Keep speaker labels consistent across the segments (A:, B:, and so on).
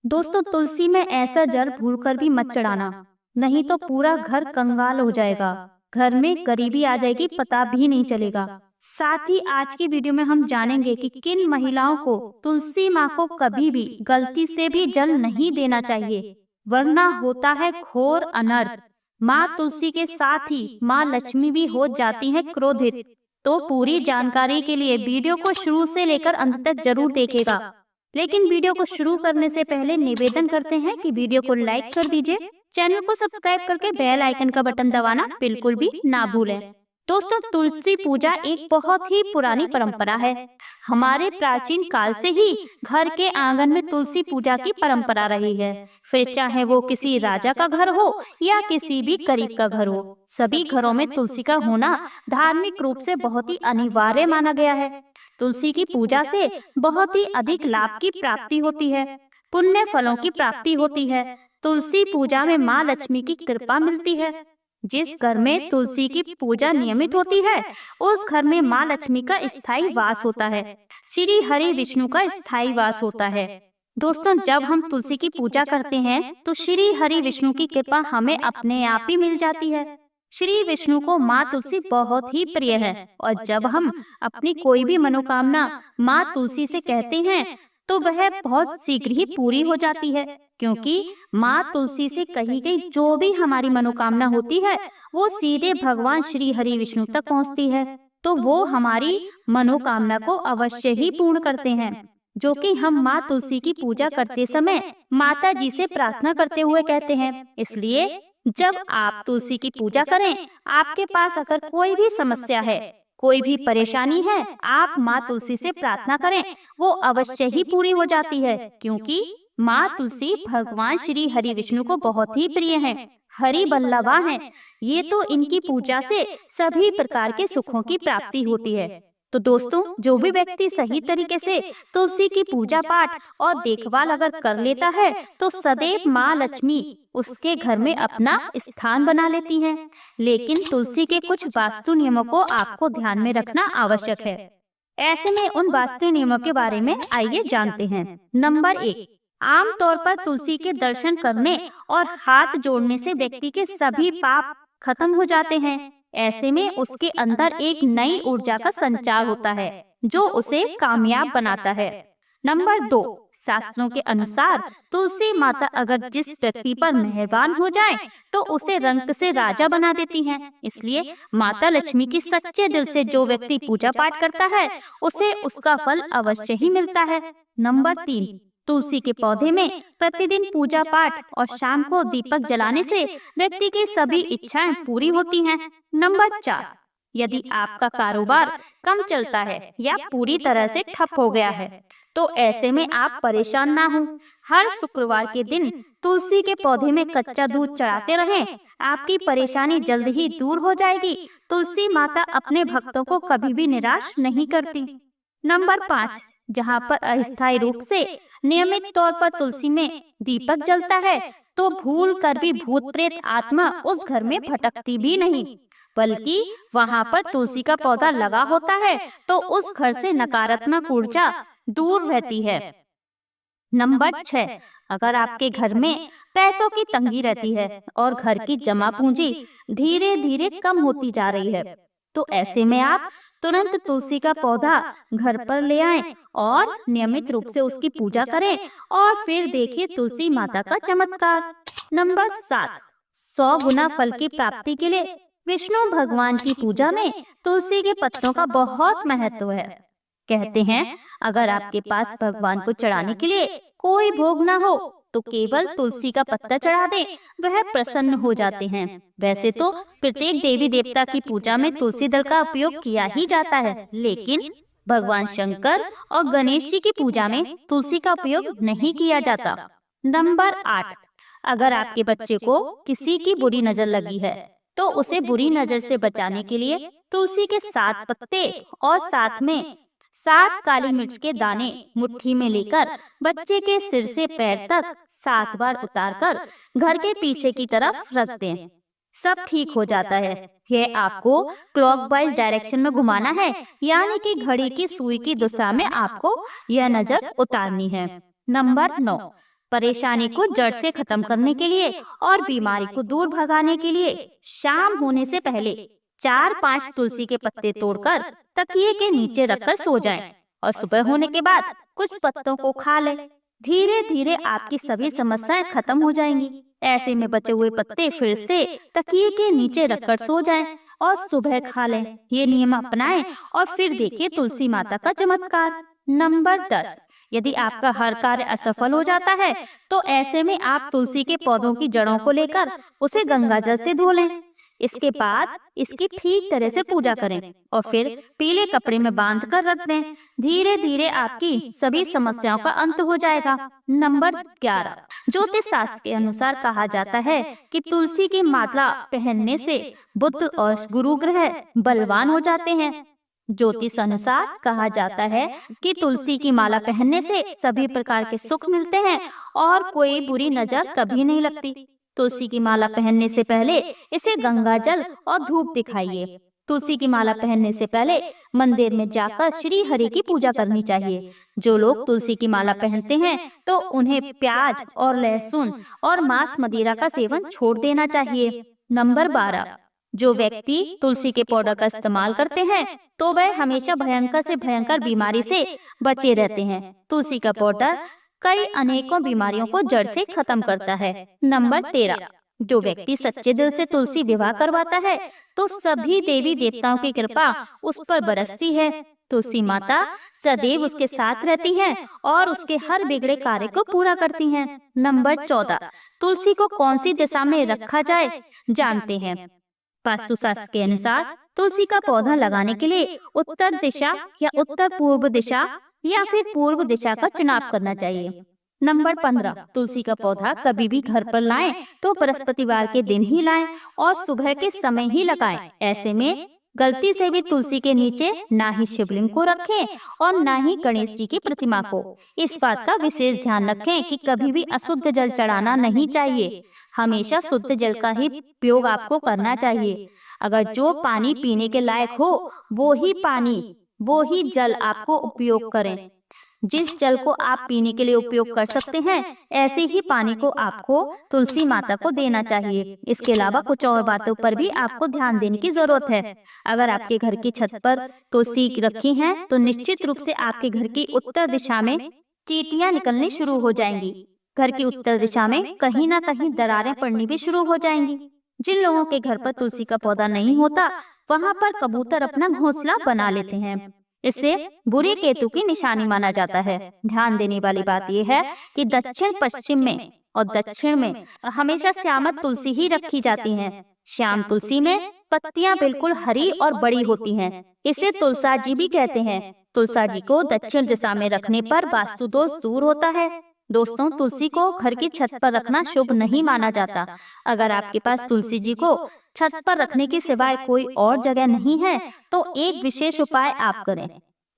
A: दोस्तों, तुलसी में ऐसा जल भूलकर भी मत चढ़ाना, नहीं तो पूरा घर कंगाल हो जाएगा। घर में गरीबी आ जाएगी, पता भी नहीं चलेगा। साथ ही आज की वीडियो में हम जानेंगे कि किन महिलाओं को तुलसी माँ को कभी भी गलती से भी जल नहीं देना चाहिए, वरना होता है घोर अनर्थ। माँ तुलसी के साथ ही माँ लक्ष्मी भी हो जाती हैं क्रोधित। तो पूरी जानकारी के लिए वीडियो को शुरू से लेकर अंत तक जरूर देखेगा। लेकिन वीडियो को शुरू करने से पहले निवेदन करते हैं कि वीडियो को लाइक कर दीजिए, चैनल को सब्सक्राइब करके बेल आइकन का बटन दबाना बिल्कुल भी ना भूलें। दोस्तों, तुलसी पूजा एक बहुत ही पुरानी परंपरा है। हमारे प्राचीन काल से ही घर के आंगन में तुलसी पूजा की परंपरा रही है। फिर चाहे वो किसी राजा का घर हो या किसी भी गरीब का घर हो, सभी घरों में तुलसी का होना धार्मिक रूप से बहुत ही अनिवार्य माना गया है। तुलसी की पूजा से बहुत ही अधिक लाभ की प्राप्ति होती है, पुण्य फलों की प्राप्ति होती है। तुलसी पूजा में माँ लक्ष्मी की कृपा मिलती है। जिस घर में तुलसी की पूजा नियमित होती है, उस घर में माँ लक्ष्मी का स्थायी वास होता है, श्री हरि विष्णु का स्थायी वास होता है। दोस्तों, जब हम तुलसी की पूजा करते हैं तो श्री हरि विष्णु की कृपा हमें अपने आप ही मिल जाती है। श्री विष्णु को माँ तुलसी बहुत ही प्रिय है, और जब हम अपनी कोई भी मनोकामना माँ तुलसी से कहते हैं तो वह बहुत शीघ्र ही पूरी हो जाती है, क्योंकि माँ तुलसी से कही गई जो भी हमारी मनोकामना होती है वो सीधे भगवान श्री हरि विष्णु तक पहुँचती है। तो वो हमारी मनोकामना को अवश्य ही पूर्ण करते हैं, जो कि हम माँ तुलसी की पूजा करते समय माता जी से प्रार्थना करते हुए कहते हैं। इसलिए जब आप तुलसी की पूजा करें, आपके पास अगर कोई भी समस्या है, कोई भी परेशानी है, आप माँ तुलसी से प्रार्थना करें, वो अवश्य ही पूरी हो जाती है, क्योंकि माँ तुलसी भगवान श्री हरि विष्णु को बहुत ही प्रिय हैं, हरि बल्लभा हैं। ये तो इनकी पूजा से सभी प्रकार के सुखों की प्राप्ति होती है। तो दोस्तों, जो भी व्यक्ति सही तरीके से तुलसी की पूजा पाठ और देखभाल अगर कर लेता है तो सदैव माँ लक्ष्मी उसके घर में अपना स्थान बना लेती हैं। लेकिन तुलसी के कुछ वास्तु नियमों को आपको ध्यान में रखना आवश्यक है। ऐसे में उन वास्तु नियमों के बारे में आइए जानते हैं। नंबर 1, आमतौर पर तुलसी के दर्शन करने और हाथ जोड़ने से व्यक्ति के सभी पाप खत्म हो जाते हैं। ऐसे में उसके अंदर एक नई ऊर्जा का संचार होता है, जो उसे कामयाब बनाता है। नंबर 2, शास्त्रों के अनुसार तुलसी माता अगर जिस व्यक्ति पर मेहरबान हो जाए तो उसे रंक से राजा बना देती हैं। इसलिए माता लक्ष्मी की सच्चे दिल से जो व्यक्ति पूजा पाठ करता है उसे उसका फल अवश्य ही मिलता है। नंबर 3, तुलसी के पौधे में प्रतिदिन पूजा पाठ और शाम को दीपक जलाने से व्यक्ति की सभी इच्छाएं पूरी होती हैं। नंबर 4, यदि आपका कारोबार कम चलता है या पूरी तरह से ठप हो गया है तो ऐसे में आप परेशान ना हो। हर शुक्रवार के दिन तुलसी के पौधे में कच्चा दूध चढ़ाते रहें, आपकी परेशानी जल्द ही दूर हो जाएगी। तुलसी माता अपने भक्तों को कभी भी निराश नहीं करती। नंबर 5, जहाँ पर अस्थायी रूप से नियमित तौर पर तुलसी में दीपक जलता है तो भूल कर भी भूत प्रेत आत्मा उस घर में भटकती भी नहीं, बल्कि वहाँ पर तुलसी का पौधा लगा होता है तो उस घर से नकारात्मक ऊर्जा दूर रहती है। नंबर 6, अगर आपके घर में पैसों की तंगी रहती है और घर की जमा पूंजी धीरे धीरे कम होती जा रही है तो ऐसे में आप तुरंत तुलसी का पौधा घर पर ले आएं और नियमित रूप से उसकी पूजा करें और फिर देखिए तुलसी माता का चमत्कार। नंबर 7, 100 गुना फल की प्राप्ति के लिए विष्णु भगवान की पूजा में तुलसी के पत्तों का बहुत महत्व है। कहते हैं अगर आपके पास भगवान को चढ़ाने के लिए कोई भोग न हो तो केवल तुलसी का पत्ता चढ़ा दें, वह प्रसन्न हो जाते हैं। वैसे तो प्रत्येक देवी देवता की पूजा में तुलसी दल का उपयोग किया ही जाता है, लेकिन भगवान शंकर और गणेश जी की पूजा में तुलसी का उपयोग नहीं किया जाता। नंबर 8, अगर आपके बच्चे को किसी की बुरी नजर लगी है तो उसे बुरी नजर से बचाने के लिए तुलसी के 7 पत्ते और साथ में 7 काली मिर्च के दाने मुट्ठी में लेकर बच्चे के सिर से पैर तक 7 बार उतारकर घर के पीछे की तरफ रख दें। सब ठीक हो जाता है। यह आपको क्लॉकवाइज डायरेक्शन में घुमाना है, यानी कि घड़ी की सुई की दिशा में आपको यह नजर उतारनी है। नंबर 9, परेशानी को जड़ से खत्म करने के लिए और बीमारी को दूर भगाने के लिए शाम होने से पहले 4-5 तुलसी के पत्ते तोड़कर तकिए के नीचे रखकर सो जाएं और सुबह होने के बाद कुछ पत्तों को खा लें। धीरे धीरे आपकी सभी समस्याएं खत्म हो जाएंगी। ऐसे में बचे हुए पत्ते फिर से तकिए के नीचे रखकर सो जाएं और सुबह खा लें। ये नियम अपनाएं और फिर देखिए तुलसी माता का चमत्कार। नंबर 10, यदि आपका हर कार्य असफल हो जाता है तो ऐसे में आप तुलसी के पौधों की जड़ों को लेकर उसे गंगा जल से धो लें। इसके बाद इसकी ठीक तरह से पूजा करें और फिर पीले कपड़े में बांध कर रख दें। धीरे धीरे आपकी सभी समस्याओं का अंत हो जाएगा। नंबर 11, ज्योतिष शास्त्र के अनुसार कहा जाता है कि तुलसी की माला पहनने से बुध और गुरु ग्रह बलवान हो जाते हैं। ज्योतिष अनुसार कहा जाता है कि तुलसी की माला पहनने से सभी प्रकार के सुख मिलते हैं और कोई बुरी नजर कभी नहीं लगती। तुलसी की माला पहनने से पहले इसे गंगा जल और धूप दिखाइए। तुलसी की माला पहनने से पहले मंदिर में जाकर श्री हरि की पूजा करनी चाहिए। जो लोग तुलसी की माला पहनते हैं तो उन्हें प्याज और लहसुन और मांस मदिरा का सेवन छोड़ देना चाहिए। नंबर 12, जो व्यक्ति तुलसी के पाउडर का इस्तेमाल करते हैं तो वह हमेशा भयंकर से भयंकर बीमारी से बचे रहते हैं। तुलसी का पाउडर कई अनेकों बीमारियों को जड़ से खत्म करता है। नंबर 13, जो व्यक्ति सच्चे दिल से तुलसी विवाह करवाता है तो सभी देवी देवताओं की कृपा उस पर बरसती है। तुलसी माता सदैव उसके साथ रहती हैं और उसके हर बिगड़े कार्य को पूरा करती हैं। नंबर 14, तुलसी को कौन सी दिशा में रखा जाए जानते हैं। वास्तुशास्त्र के अनुसार तुलसी का पौधा लगाने के लिए उत्तर दिशा या उत्तर पूर्व दिशा या फिर पूर्व दिशा का चुनाव करना चाहिए। नंबर 15, तुलसी का पौधा कभी भी घर पर लाएं तो बृहस्पतिवार के दिन ही लाएं और सुबह के समय ही लगाएं। ऐसे में गलती से भी तुलसी के नीचे ना ही शिवलिंग को रखें और ना ही गणेश जी की प्रतिमा को। इस बात का विशेष ध्यान रखें कि कभी भी अशुद्ध जल चढ़ाना नहीं चाहिए। हमेशा शुद्ध जल का ही उपयोग आपको करना चाहिए। अगर जो पानी पीने के लायक हो वो ही जल आपको उपयोग करें। जिस जल को आप पीने के लिए उपयोग कर सकते हैं ऐसे ही पानी को आपको तुलसी माता को देना चाहिए। इसके अलावा कुछ और बातों पर भी आपको ध्यान देने की जरूरत है। अगर आपके घर की छत पर तुलसी रखी है तो निश्चित रूप से आपके घर की उत्तर दिशा में चींटियां निकलनी शुरू हो जाएंगी। घर की उत्तर दिशा में कहीं ना कहीं दरारें पड़नी भी शुरू हो जाएंगी। जिन लोगों के घर पर तुलसी का पौधा नहीं होता वहाँ पर कबूतर अपना घोंसला बना लेते हैं। इससे बुरे केतु की निशानी माना जाता है। ध्यान देने वाली बात यह है कि दक्षिण पश्चिम में और दक्षिण में हमेशा श्यामक तुलसी ही रखी जाती हैं। श्याम तुलसी में पत्तियां बिल्कुल हरी और बड़ी होती हैं। इसे तुलसा जी भी कहते हैं। तुलसा जी को दक्षिण दिशा में रखने पर वास्तु दोष दूर होता है। दोस्तों, तुलसी को घर की छत पर रखना शुभ नहीं माना जाता। अगर आपके पास तुलसी जी को छत पर रखने के सिवाय कोई और जगह नहीं है तो एक विशेष उपाय आप करें।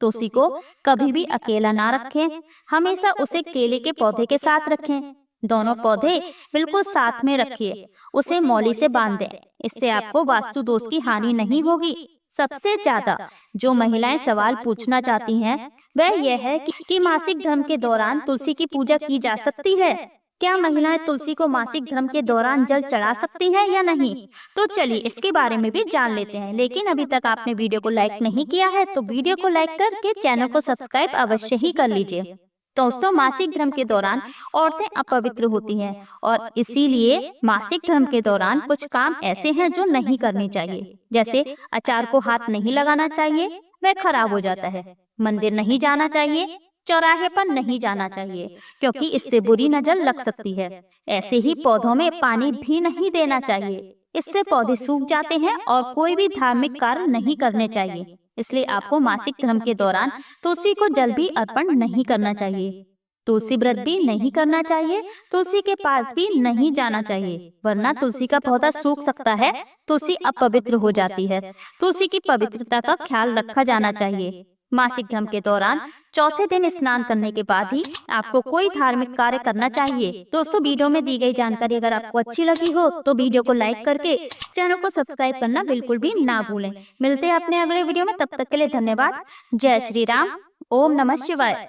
A: तुलसी को कभी भी अकेला ना रखें, हमेशा उसे केले के पौधे के साथ रखें। दोनों पौधे बिल्कुल साथ में रखिए, उसे मौली से बांध दें। इससे आपको वास्तु दोष की हानि नहीं होगी। सबसे ज्यादा जो महिलाएं सवाल पूछना चाहती हैं वह यह है कि मासिक धर्म के दौरान तुलसी की पूजा की जा सकती है। क्या महिलाएं तुलसी को मासिक धर्म के दौरान जल चढ़ा सकती हैं या नहीं? तो चलिए इसके बारे में भी जान लेते हैं। लेकिन अभी तक आपने वीडियो को लाइक नहीं किया है तो वीडियो को लाइक करके चैनल को सब्सक्राइब अवश्य ही कर लीजिए। दोस्तों, मासिक धर्म के दौरान औरतें अपवित्र होती हैं और इसीलिए मासिक धर्म के दौरान कुछ काम ऐसे हैं जो नहीं करने चाहिए। जैसे अचार को हाथ नहीं लगाना चाहिए, वह खराब हो जाता है। मंदिर नहीं जाना चाहिए, चौराहे पर नहीं जाना चाहिए क्योंकि इससे बुरी नजर लग सकती है। ऐसे ही पौधों में पानी भी नहीं देना चाहिए, इससे पौधे सूख जाते हैं और कोई भी धार्मिक कार्य नहीं करने चाहिए। इसलिए आपको मासिक धर्म के दौरान तुलसी को जल भी अर्पण नहीं करना चाहिए। तुलसी व्रत भी नहीं करना चाहिए, तुलसी के पास भी नहीं जाना चाहिए, वरना तुलसी का पौधा सूख सकता है, तुलसी अपवित्र हो जाती है। तुलसी की पवित्रता का ख्याल रखा जाना चाहिए। मासिक धर्म के दौरान चौथे दिन स्नान करने के बाद ही आपको कोई धार्मिक कार्य करना चाहिए। दोस्तों, वीडियो में दी गई जानकारी अगर आपको अच्छी लगी हो तो वीडियो को लाइक करके चैनल को सब्सक्राइब करना बिल्कुल भी ना भूलें। मिलते हैं अपने अगले वीडियो में, तब तक के लिए धन्यवाद। जय श्री राम। ओम नमः शिवाय।